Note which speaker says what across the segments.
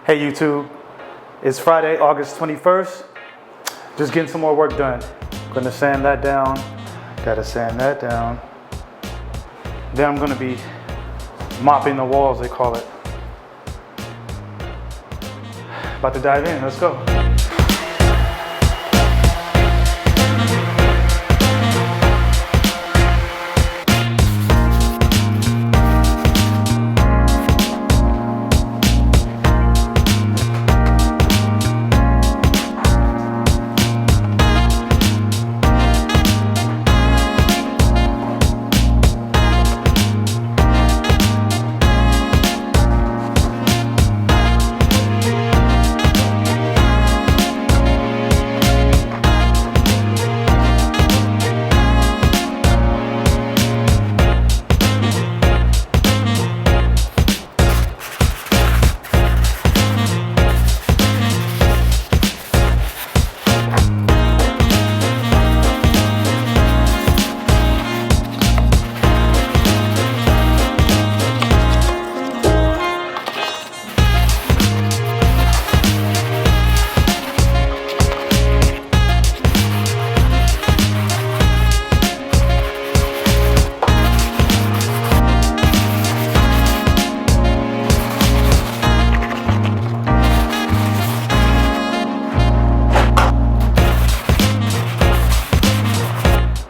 Speaker 1: Hey YouTube, it's Friday, August 21st. Just getting some more work done. Gonna sand that down, gotta sand that down. Then I'm gonna be mopping the walls, they call it. About to dive in, let's go.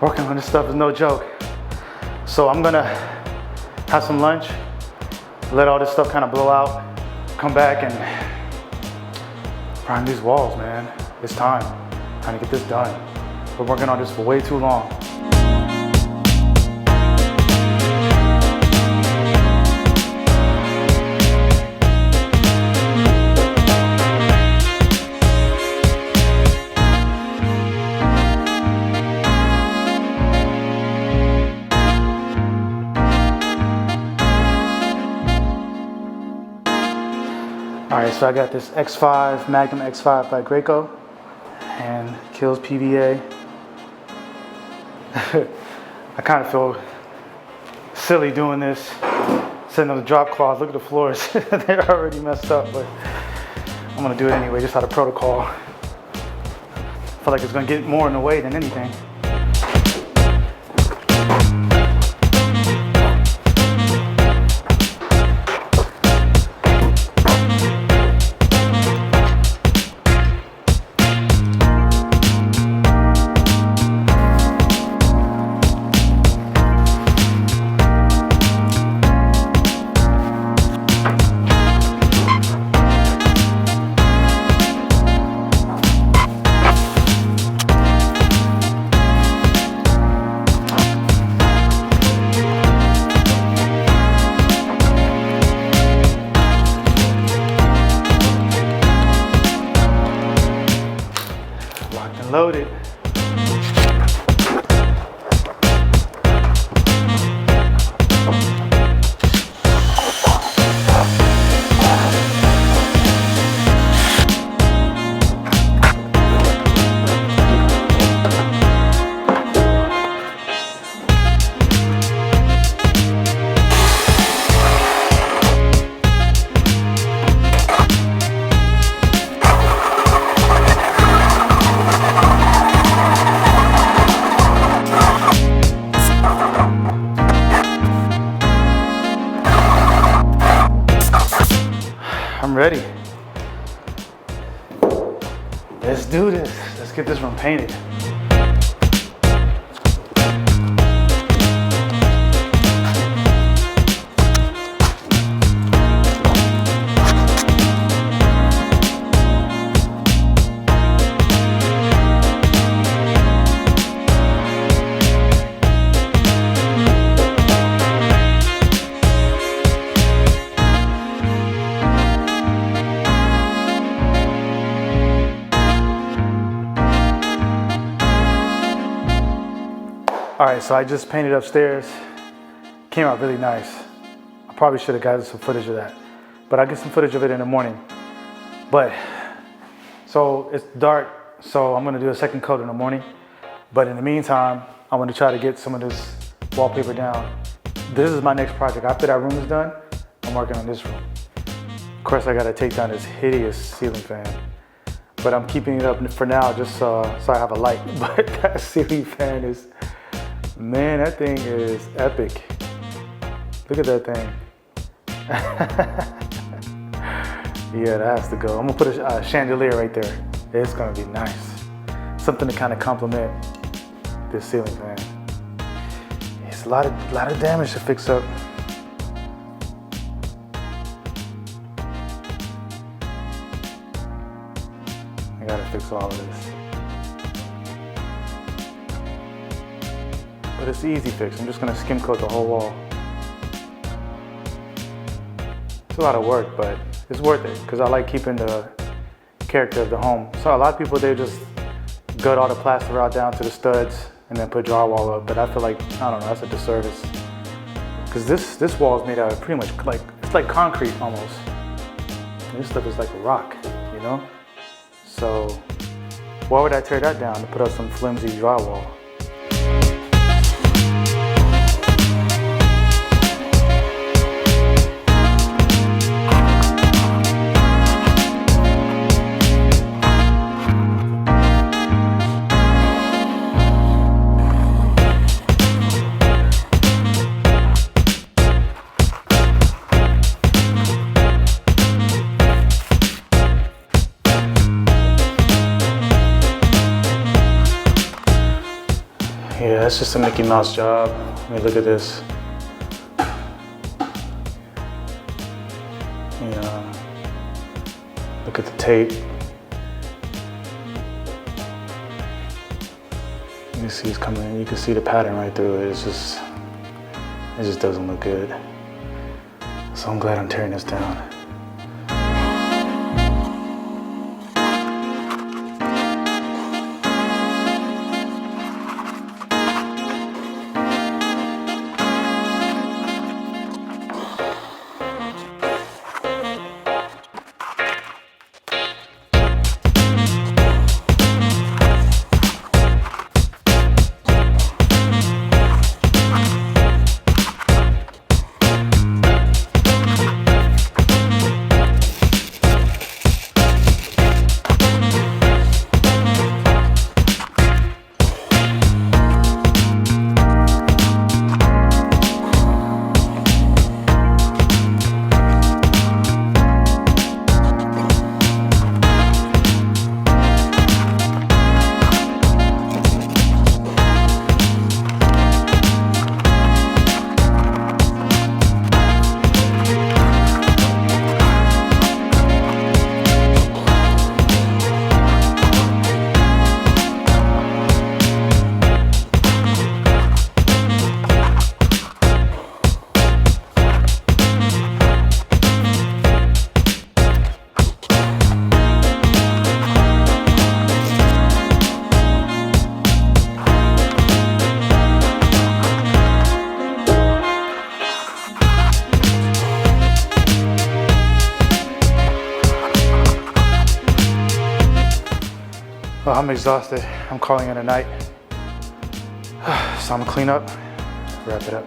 Speaker 1: Working on this stuff is no joke. So I'm gonna have some lunch, let all this stuff kind of blow out, come back and prime these walls, man. It's time to get this done. Been working on this for way too long. All right, so I got this X5, Magnum X5 by Graco, and kills PVA. I kind of feel silly doing this, sitting on the drop cloth. Look at the floors, they're already messed up, but I'm gonna do it anyway, just out of protocol. I feel like it's gonna get more in the way than anything. Locked and loaded. I'm ready. Let's do this. Let's get this room painted. All right, so I just painted upstairs. Came out really nice. I probably should have gotten some footage of that, but I'll get some footage of it in the morning. But, so it's dark, so I'm gonna do a second coat in the morning. But in the meantime, I'm gonna try to get some of this wallpaper down. This is my next project. After that room is done, I'm working on this room. Of course, I gotta take down this hideous ceiling fan, but I'm keeping it up for now just so I have a light. But that ceiling fan is, man, that thing is epic. Look at that thing. Yeah, that has to go. I'm gonna put a chandelier right there. It's gonna be nice. Something to kind of complement this ceiling fan. It's a lot of damage to fix up. I gotta fix all of this. But it's an easy fix. I'm just gonna skim coat the whole wall. It's a lot of work, but it's worth it because I like keeping the character of the home. So a lot of people, they just gut all the plaster out down to the studs and then put drywall up. But I feel like, I don't know, that's a disservice. Because this wall is made out of pretty much like, it's like concrete almost. And this stuff is like a rock, you know? So why would I tear that down to put up some flimsy drywall? Yeah, that's just a Mickey Mouse job. I mean, look at this. Yeah. Look at the tape. You can see it's coming in. You can see the pattern right through it. It just doesn't look good. So I'm glad I'm tearing this down. Well, I'm exhausted. I'm calling it a night. So I'm gonna clean up, wrap it up.